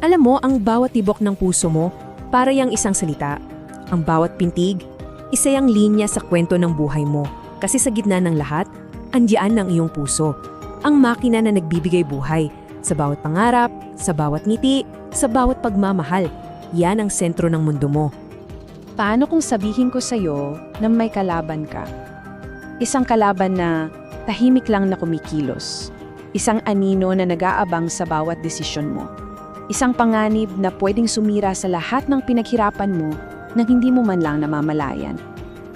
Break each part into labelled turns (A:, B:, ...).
A: Alam mo, ang bawat tibok ng puso mo, para yang isang salita. Ang bawat pintig, isa yang linya sa kwento ng buhay mo. Kasi sa gitna ng lahat, andiyan ang iyong puso. Ang makina na nagbibigay buhay. Sa bawat pangarap, sa bawat ngiti, sa bawat pagmamahal. Yan ang sentro ng mundo mo.
B: Paano kung sabihin ko sa'yo na may kalaban ka? Isang kalaban na tahimik lang na kumikilos. Isang anino na nag-aabang sa bawat desisyon mo. Isang panganib na pwedeng sumira sa lahat ng pinaghirapan mo nang hindi mo man lang namamalayan.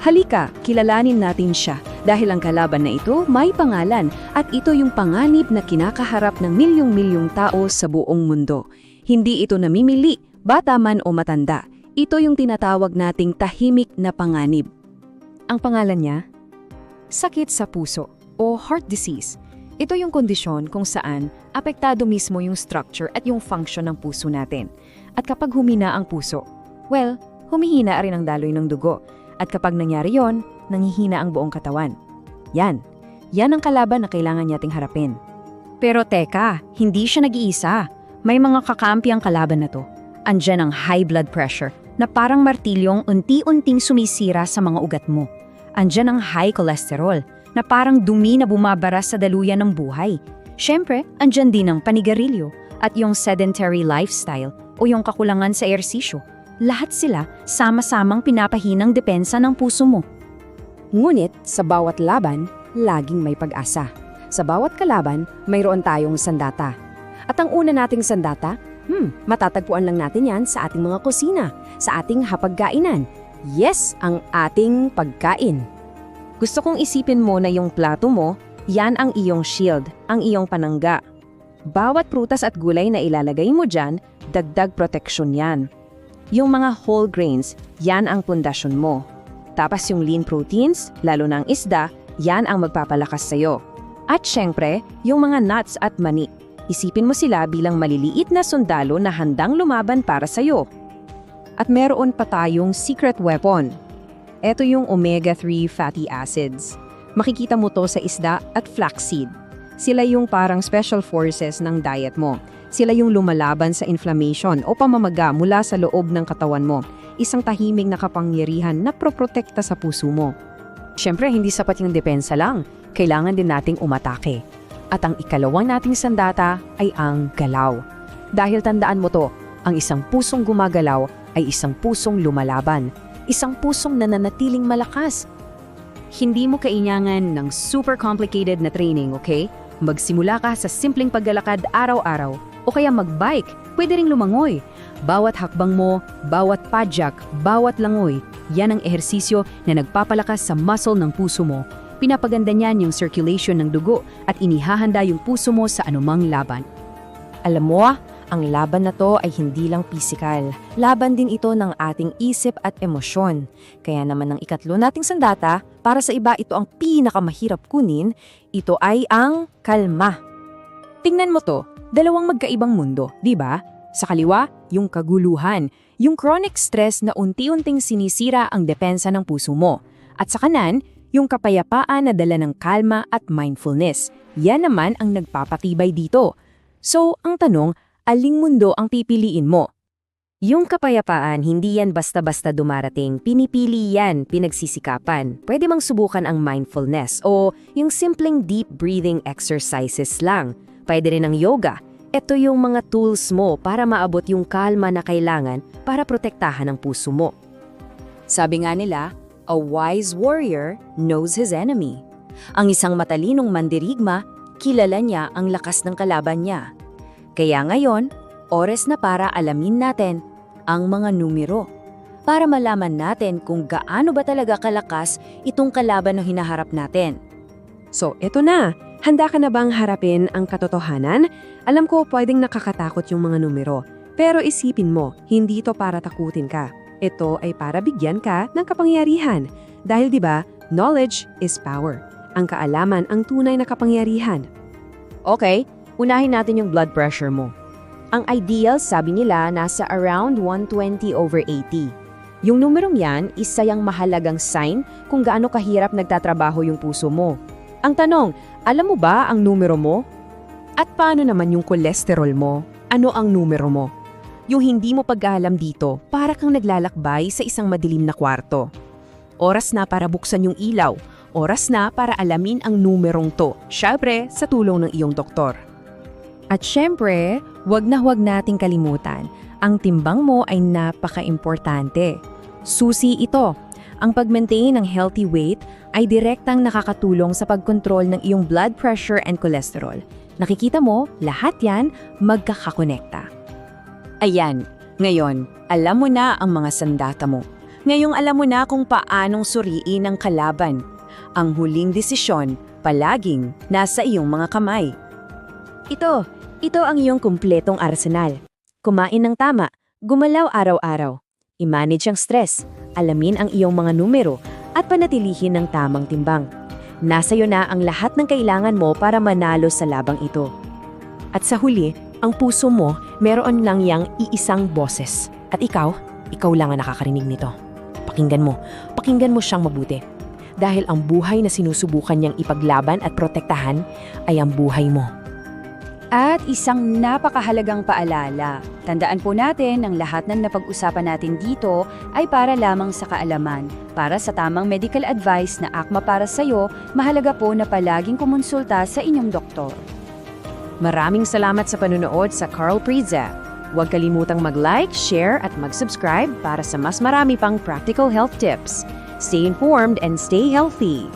B: Halika, kilalanin natin siya dahil ang kalaban na ito may pangalan at ito yung panganib na kinakaharap ng milyong-milyong tao sa buong mundo. Hindi ito namimili, bata man o matanda. Ito yung tinatawag nating tahimik na panganib.
A: Ang pangalan niya? Sakit sa puso o heart disease. Ito yung kondisyon kung saan apektado mismo yung structure at yung function ng puso natin. At kapag humina ang puso, well, humihina rin ang daloy ng dugo. At kapag nangyari yon, nanghihina ang buong katawan. Yan ang kalaban na kailangan nating harapin.
B: Pero teka, hindi siya nag-iisa. May mga kakampi ang kalaban na to. Andyan ang high blood pressure na parang martilyong unti-unting sumisira sa mga ugat mo. Andyan ang high cholesterol na parang dumi na bumabara sa daluyan ng buhay. Siyempre, andyan din ang panigarilyo at yung sedentary lifestyle o yung kakulangan sa ehersisyo. Lahat sila sama-samang pinapahinang depensa ng puso mo.
A: Ngunit sa bawat laban, laging may pag-asa. Sa bawat kalaban, mayroon tayong sandata. At ang una nating sandata, matatagpuan lang natin yan sa ating mga kusina, sa ating hapagkainan. Yes, ang ating pagkain.
B: Gusto kong isipin mo na yung plato mo, yan ang iyong shield, ang iyong panangga. Bawat prutas at gulay na ilalagay mo dyan, dagdag proteksyon yan. Yung mga whole grains, yan ang pundasyon mo. Tapos yung lean proteins, lalo ng isda, yan ang magpapalakas sa'yo. At syempre, yung mga nuts at mani. Isipin mo sila bilang maliliit na sundalo na handang lumaban para sa'yo. At meron pa tayong secret weapon. Ito yung omega-3 fatty acids. Makikita mo to sa isda at flaxseed. Sila yung parang special forces ng diet mo. Sila yung lumalaban sa inflammation o pamamaga mula sa loob ng katawan mo. Isang tahimik na kapangyarihan na proprotekta sa puso mo. Siyempre, hindi sapat yung depensa lang. Kailangan din nating umatake. At ang ikalawang nating sandata ay ang galaw. Dahil tandaan mo to, ang isang pusong gumagalaw ay isang pusong lumalaban. Isang pusong nananatiling malakas. Hindi mo kailangan ng super complicated na training, okay? Magsimula ka sa simpleng paglalakad araw-araw o kaya mag-bike, pwede ring lumangoy. Bawat hakbang mo, bawat padyak, bawat langoy, yan ang ehersisyo na nagpapalakas sa muscle ng puso mo. Pinapaganda niyan yung circulation ng dugo at inihahanda yung puso mo sa anumang laban. Alam mo, ang laban na to ay hindi lang pisikal. Laban din ito ng ating isip at emosyon. Kaya naman ang ikatlo nating sandata, para sa iba ito ang pinakamahirap kunin, ito ay ang kalma. Tingnan mo to, dalawang magkaibang mundo, di ba? Sa kaliwa, yung kaguluhan, yung chronic stress na unti-unting sinisira ang depensa ng puso mo. At sa kanan, yung kapayapaan na dala ng kalma at mindfulness. Yan naman ang nagpapatibay dito. So, ang tanong, aling mundo ang pipiliin mo? Yung kapayapaan, hindi yan basta-basta dumarating. Pinipili yan, pinagsisikapan. Pwede mang subukan ang mindfulness o yung simpleng deep breathing exercises lang. Pwede rin ang yoga. Ito yung mga tools mo para maabot yung kalma na kailangan para protektahan ang puso mo. Sabi nga nila, a wise warrior knows his enemy. Ang isang matalinong mandirigma, kilala niya ang lakas ng kalaban niya. Kaya ngayon, oras na para alamin natin ang mga numero. Para malaman natin kung gaano ba talaga kalakas itong kalaban na hinaharap natin. So, eto na. Handa ka na bang harapin ang katotohanan? Alam ko pwedeng nakakatakot yung mga numero. Pero isipin mo, hindi ito para takutin ka. Ito ay para bigyan ka ng kapangyarihan. Dahil 'di ba, knowledge is power. Ang kaalaman ang tunay na kapangyarihan. Okay, unahin natin yung blood pressure mo. Ang ideal, sabi nila, nasa around 120/80. Yung numerong yan, isa yung mahalagang sign kung gaano kahirap nagtatrabaho yung puso mo. Ang tanong, alam mo ba ang numero mo? At paano naman yung cholesterol mo? Ano ang numero mo? Yung hindi mo pag-aalam dito, para kang naglalakbay sa isang madilim na kwarto. Oras na para buksan yung ilaw. Oras na para alamin ang numerong to. Syempre, sa tulong ng iyong doktor.
A: At syempre, wag nating kalimutan, ang timbang mo ay napaka-importante. Susi ito. Ang pag-maintain ng healthy weight ay direktang nakakatulong sa pagkontrol ng iyong blood pressure and cholesterol. Nakikita mo, lahat yan magkakakonekta.
B: Ayan, ngayon, alam mo na ang mga sandata mo. Ngayong alam mo na kung paanong suriin ang kalaban. Ang huling desisyon, palaging nasa iyong mga kamay. Ito ang iyong kumpletong arsenal. Kumain ng tama, gumalaw araw-araw. I-manage ang stress, alamin ang iyong mga numero, at panatilihin ng tamang timbang. Nasa iyo na ang lahat ng kailangan mo para manalo sa labang ito. At sa huli, ang puso mo, meron lang yang iisang boses. At ikaw lang ang nakakarinig nito. Pakinggan mo siyang mabuti. Dahil ang buhay na sinusubukan niyang ipaglaban at protektahan ay ang buhay mo.
C: At isang napakahalagang paalala, tandaan po natin ang lahat ng napag-usapan natin dito ay para lamang sa kaalaman. Para sa tamang medical advice na akma para sa'yo, mahalaga po na palaging kumonsulta sa inyong doktor.
B: Maraming salamat sa panunood sa Carl Priza. Huwag kalimutang mag-like, share at mag-subscribe para sa mas marami pang practical health tips. Stay informed and stay healthy.